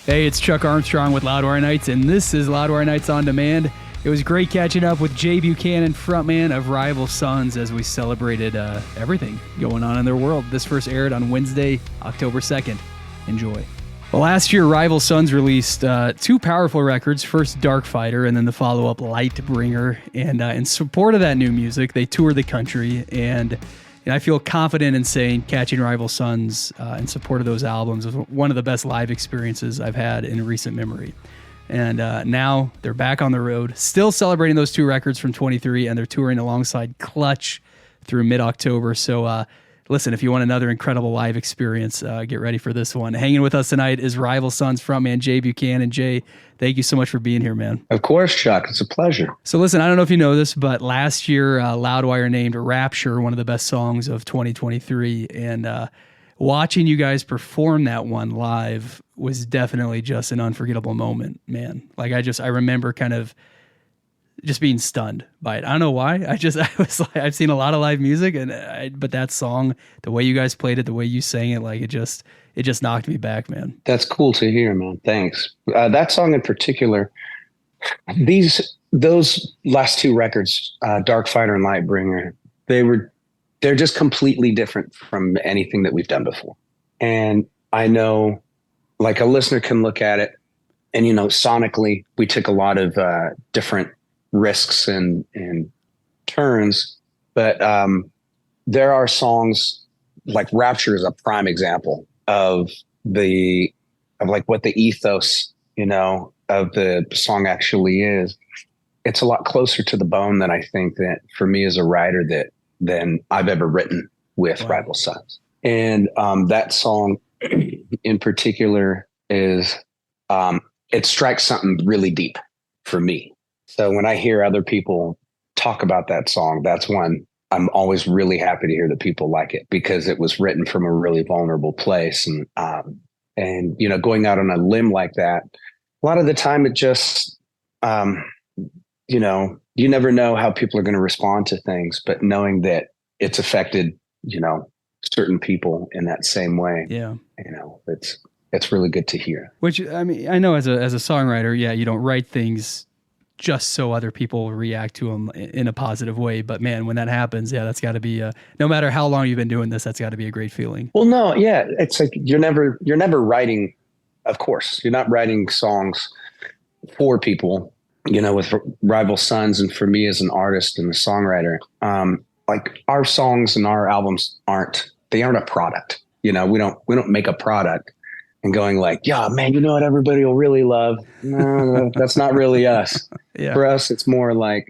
Hey, it's Chuck Armstrong with Loudwire Nights, and this is Loudwire Nights On Demand. It was great catching up with Jay Buchanan, frontman of Rival Sons, as we celebrated everything going on in their world. This first aired on Wednesday, October 2nd. Enjoy. Well, last year, Rival Sons released two powerful records, first Dark Fighter and then the follow-up Lightbringer. And in support of that new music, they toured the country, and I feel confident in saying catching Rival Sons in support of those albums was one of the best live experiences I've had in recent memory. And now they're back on the road, still celebrating those two records from 23, and they're touring alongside Clutch through mid-October. So listen, if you want another incredible live experience, get ready for this one. Hanging with us tonight is Rival Sons frontman Jay Buchanan. Jay, thank you so much for being here, man. Of course, Chuck. It's a pleasure. So listen, I don't know if you know this, but last year, Loudwire named Rapture one of the best songs of 2023. And watching you guys perform that one live was definitely just an unforgettable moment, man. Like I remember kind of just being stunned by it. I don't know why. I was like, I've seen a lot of live music, but that song, the way you guys played it, the way you sang it, like it just knocked me back, man. That's cool to hear, man. Thanks. That song in particular, those last two records, Dark Fighter and Lightbringer, they're just completely different from anything that we've done before. And I know, like, a listener can look at it and, sonically, we took a lot of different risks and turns, but there are songs like Rapture is a prime example of what the ethos, of the song actually is. It's a lot closer to the bone than I think that for me as a writer than I've ever written with Wow. Rival Sons. And that song in particular is, it strikes something really deep for me. So when I hear other people talk about that song, that's one I'm always really happy to hear that people like it, because it was written from a really vulnerable place. And going out on a limb like that, a lot of the time it just, you never know how people are going to respond to things, but knowing that it's affected, certain people in that same way, Yeah. it's really good to hear. Which, I mean, I know as a songwriter, yeah, you don't write things just so other people react to them in a positive way. But man, when that happens, yeah, that's got to be no matter how long you've been doing this, that's got to be a great feeling. Well, no, yeah, it's like you're never writing. Of course, you're not writing songs for people. With Rival Sons, and for me as an artist and a songwriter, like our songs and our albums aren't a product. We don't make a product and going like, yeah, man, what everybody will really love. No, that's not really us. Yeah. For us, it's more like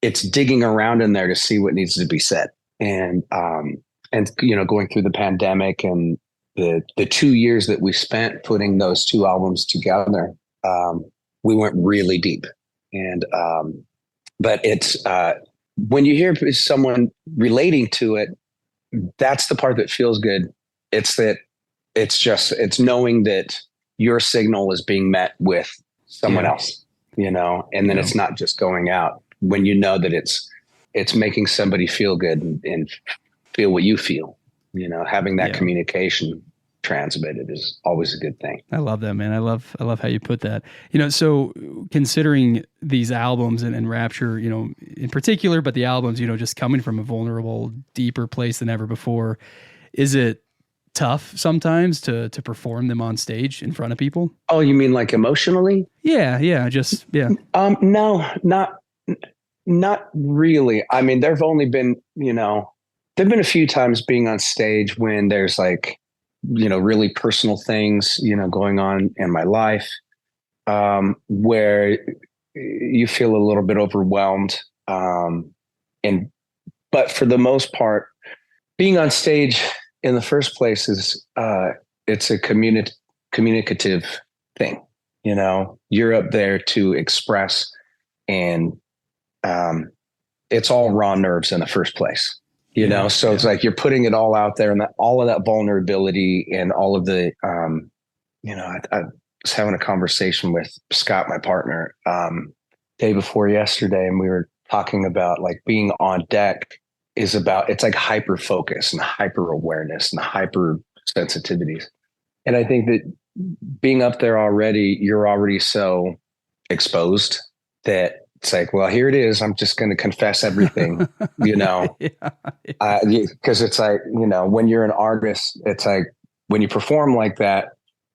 it's digging around in there to see what needs to be said. And going through the pandemic and the 2 years that we spent putting those two albums together, we went really deep. And but it's when you hear someone relating to it, that's the part that feels good. It's knowing that your signal is being met with someone else, and then it's not just going out when you know that it's making somebody feel good and feel what you feel, having that communication transmitted is always a good thing. I love that, man. I love how you put that. So considering these albums and Rapture, in particular, but the albums, just coming from a vulnerable, deeper place than ever before, is it tough sometimes to perform them on stage in front of people? Oh, you mean like emotionally? Yeah. No, not really. I mean, there've been a few times being on stage when there's like, really personal things, going on in my life, where you feel a little bit overwhelmed. But for the most part, being on stage in the first place is, it's a communicative thing. You're up there to express, and it's all raw nerves in the first place. It's like you're putting it all out there, and all of that vulnerability and all of the, I was having a conversation with Scott, my partner, day before yesterday, and we were talking about like being on deck it's like hyper focus and hyper awareness and hyper sensitivities. And I think that being up there already, you're already so exposed that it's like, well, here it is. I'm just going to confess everything, you know, Yeah. because it's like, you know, when you're an artist, it's like when you perform like that,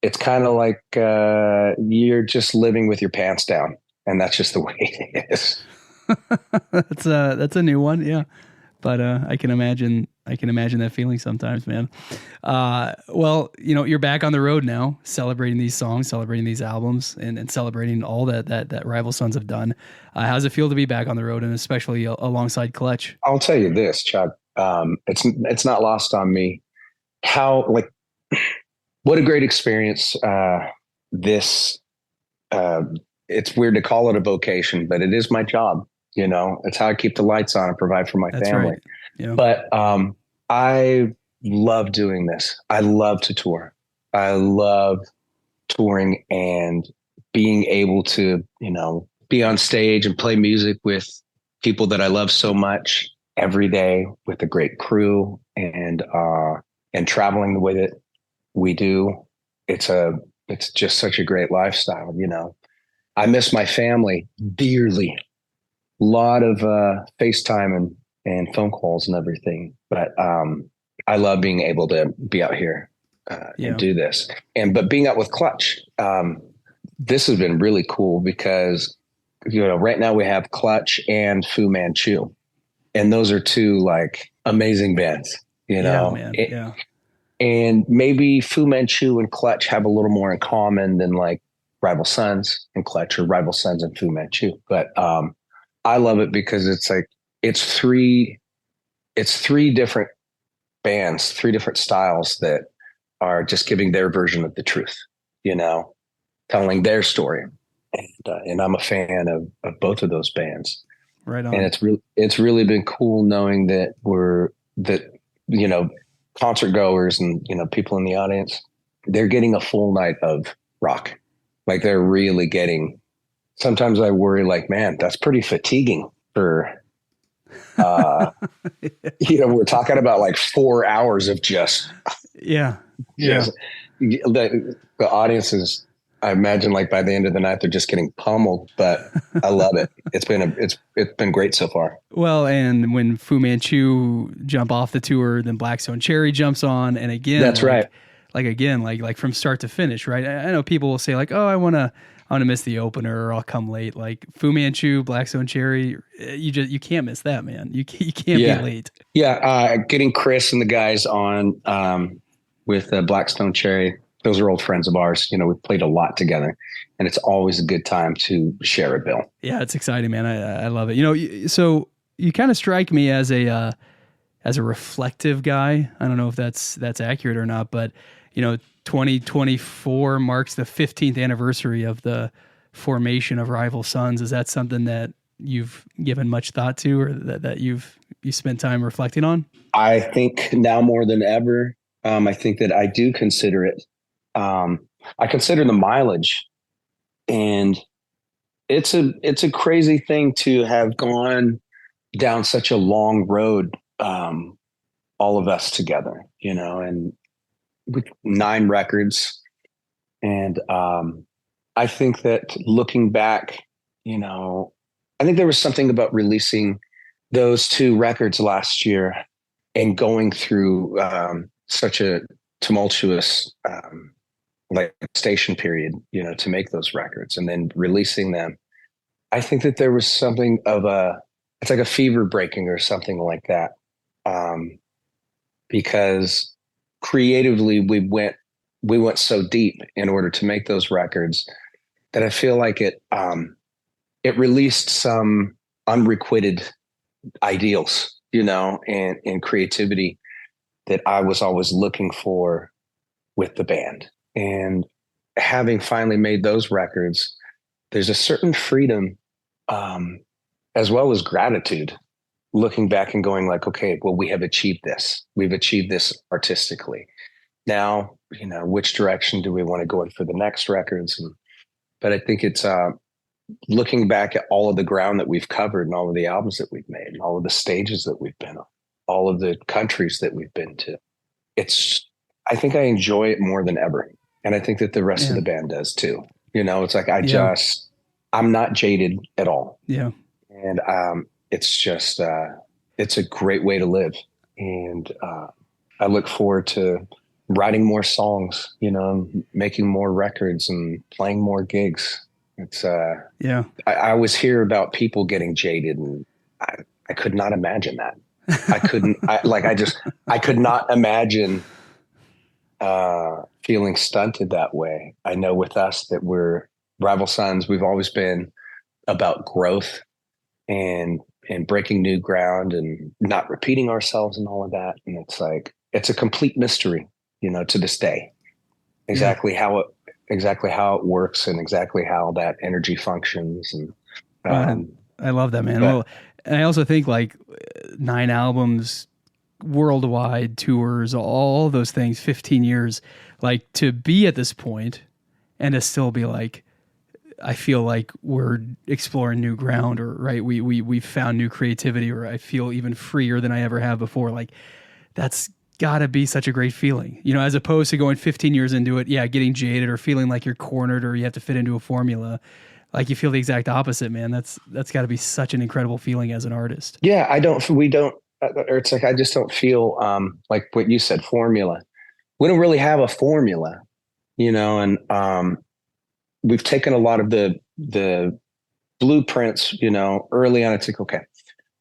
it's kind of like you're just living with your pants down, and that's just the way it is. That's a new one. Yeah. But I can imagine that feeling sometimes, man. Well, you're back on the road now, celebrating these songs, celebrating these albums, and celebrating all that Rival Sons have done. How's it feel to be back on the road, and especially alongside Clutch? I'll tell you this, Chuck. It's not lost on me how like what a great experience this uh, it's weird to call it a vocation, but it is my job. You know, it's how I keep the lights on and provide for my That's family. right. Yeah. But I love doing this. I love to tour. I love touring and being able to, you know, be on stage and play music with people that I love so much every day with a great crew and traveling the way that we do. It's a it's just such a great lifestyle, you know. I miss my family dearly. A lot of FaceTime and phone calls and everything. But I love being able to be out here and Yeah. do this. But being out with Clutch, this has been really cool because right now we have Clutch and Fu Manchu, and those are two like amazing bands. Yeah, man. Yeah. And maybe Fu Manchu and Clutch have a little more in common than like Rival Sons and Clutch or Rival Sons and Fu Manchu. But I love it because it's like it's three different bands, three different styles that are just giving their version of the truth, you know, telling their story. And I'm a fan of both of those bands. Right And on. it's really been cool knowing that you know, concert goers and people in the audience, they're getting a full night of rock. Like they're really getting. Sometimes I worry, like, man, that's pretty fatiguing for. Uh, we're talking about like 4 hours of just Yeah. Yeah. just the audience is. I imagine like by the end of the night they're just getting pummeled, but I love it. It's been great so far. Well, and when Fu Manchu jump off the tour, then Blackstone Cherry jumps on, and again, That's right. like from start to finish, right? I know people will say like, "Oh, I want to miss the opener, or I'll come late." Like Fu Manchu, Blackstone Cherry, you can't miss that, man. You can't be Yeah. late. Yeah, getting Chris and the guys on with Blackstone Cherry. Those are old friends of ours. You know, we've played a lot together, and it's always a good time to share a bill. Yeah, it's exciting, man. I love it. So you kind of strike me as a reflective guy. I don't know if that's accurate or not, but 2024 marks the 15th anniversary of the formation of Rival Sons. Is that something that you've given much thought to, or that you spent time reflecting on? I think now more than ever, I think that I do consider it. I consider the mileage, and it's a crazy thing to have gone down such a long road, all of us together, and with 9 records. And I think that looking back, I think there was something about releasing those 2 records last year and going through such a tumultuous like station period, to make those records and then releasing them. I think that there was something of it's like a fever breaking or something like that. Because creatively we went so deep in order to make those records that I feel like it released some unrequited ideals, and creativity that I was always looking for with the band. And having finally made those records, there's a certain freedom, as well as gratitude, looking back and going like, okay, well, we have achieved this. We've achieved this artistically. Now, which direction do we want to go in for the next records? But I think it's looking back at all of the ground that we've covered and all of the albums that we've made and all of the stages that we've been on, all of the countries that we've been to. I think I enjoy it more than ever. And I think that the rest of the band does too. It's like, I'm not jaded at all. Yeah. And it's just, it's a great way to live. And I look forward to writing more songs, making more records and playing more gigs. It's, I always hear about people getting jaded, and I could not imagine that. I couldn't, I could not imagine feeling stunted that way. I know with us that we're Rival Sons, we've always been about growth and breaking new ground and not repeating ourselves and all of that. And it's like, it's a complete mystery, to this day, exactly how it works and exactly how that energy functions. And I love that, man. Well, and I also think like 9 albums, worldwide tours, all those things, 15 years, like to be at this point and to still be like, I feel like we're exploring new ground, or right, we've found new creativity, or I feel even freer than I ever have before. Like that's gotta be such a great feeling, as opposed to going 15 years into it, getting jaded or feeling like you're cornered or you have to fit into a formula. Like you feel the exact opposite, man. That's gotta be such an incredible feeling as an artist. Yeah, or it's like, I just don't feel like what you said, formula. We don't really have a formula, and we've taken a lot of the blueprints, early on. It's like, okay,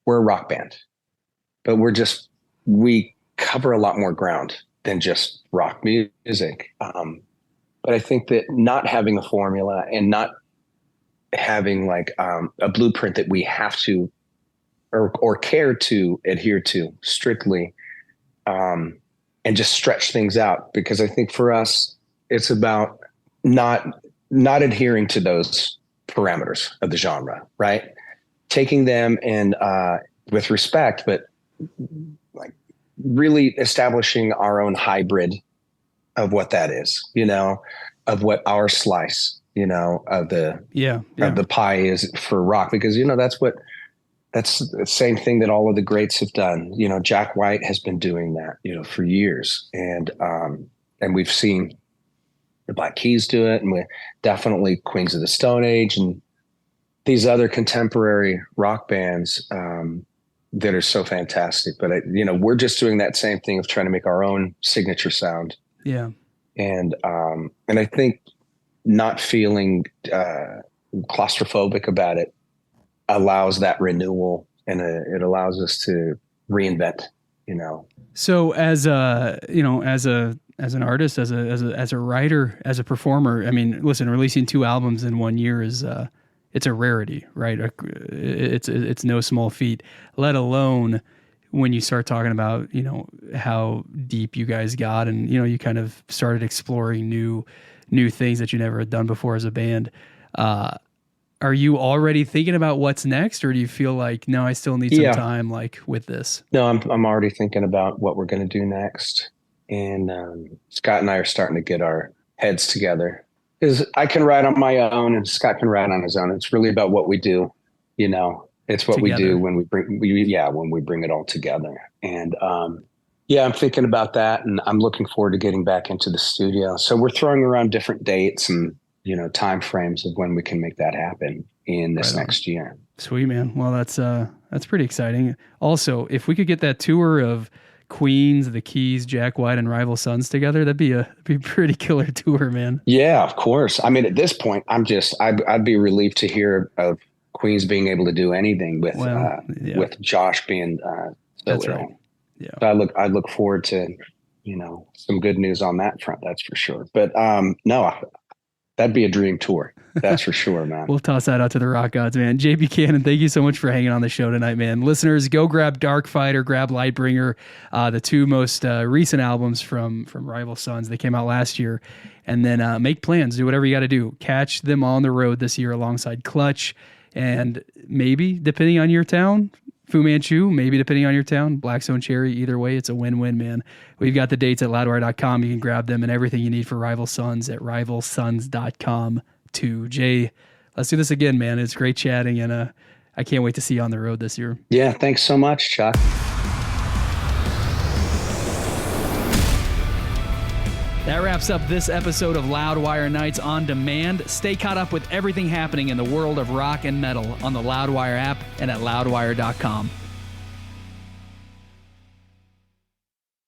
we're a rock band, but we cover a lot more ground than just rock music. But I think that not having a formula and not having like a blueprint that we have to or care to adhere to strictly, and just stretch things out. Because I think for us, it's about not adhering to those parameters of the genre, right? Taking them and with respect, but like really establishing our own hybrid of what that is, of what our slice, of the pie is for rock. Because, that's the same thing that all of the greats have done. Jack White has been doing that, for years. And we've seen the Black Keys do it, and we definitely Queens of the Stone Age and these other contemporary rock bands that are so fantastic. But we're just doing that same thing of trying to make our own signature sound. Yeah. And I think not feeling claustrophobic about it allows that renewal, and it allows us to reinvent, So as an artist, as a writer, as a performer, I mean, listen, releasing 2 albums in 1 year is it's a rarity, right? It's no small feat, let alone when you start talking about, how deep you guys got, and, you kind of started exploring new things that you never had done before as a band. Are you already thinking about what's next, or do you feel like, no, I still need some time, like with this? No, I'm already thinking about what we're going to do next. And Scott and I are starting to get our heads together, because I can write on my own and Scott can write on his own. It's really about what we do. It's what we do when we bring it all together. And I'm thinking about that, and I'm looking forward to getting back into the studio. So we're throwing around different dates and time frames of when we can make that happen in this next year. Sweet, man. Well, that's pretty exciting. Also, if we could get that tour of Queens, the Keys, Jack White, and Rival Sons together, that'd be a pretty killer tour, man. Yeah, of course. I mean, at this point, I'd be relieved to hear of Queens being able to do anything with Josh being that's ill. Right. Yeah. So I look forward to some good news on that front. That's for sure. But no. That'd be a dream tour. That's for sure, man. We'll toss that out to the rock gods, man. Jay Buchanan, thank you so much for hanging on the show tonight, man. Listeners, go grab Dark Fighter, grab Lightbringer, the 2 most recent albums from Rival Sons. They came out last year. And then make plans. Do whatever you got to do. Catch them on the road this year alongside Clutch. And maybe, depending on your town, Fu Manchu, maybe depending on your town, Blackstone Cherry. Either way, it's a win-win, man. We've got the dates at loudwire.com. You can grab them and everything you need for Rival Sons at rivalsons.com too. Jay, let's do this again, man. It's great chatting, and I can't wait to see you on the road this year. Yeah, thanks so much, Chuck. That wraps up this episode of Loudwire Nights on Demand. Stay caught up with everything happening in the world of rock and metal on the Loudwire app and at loudwire.com.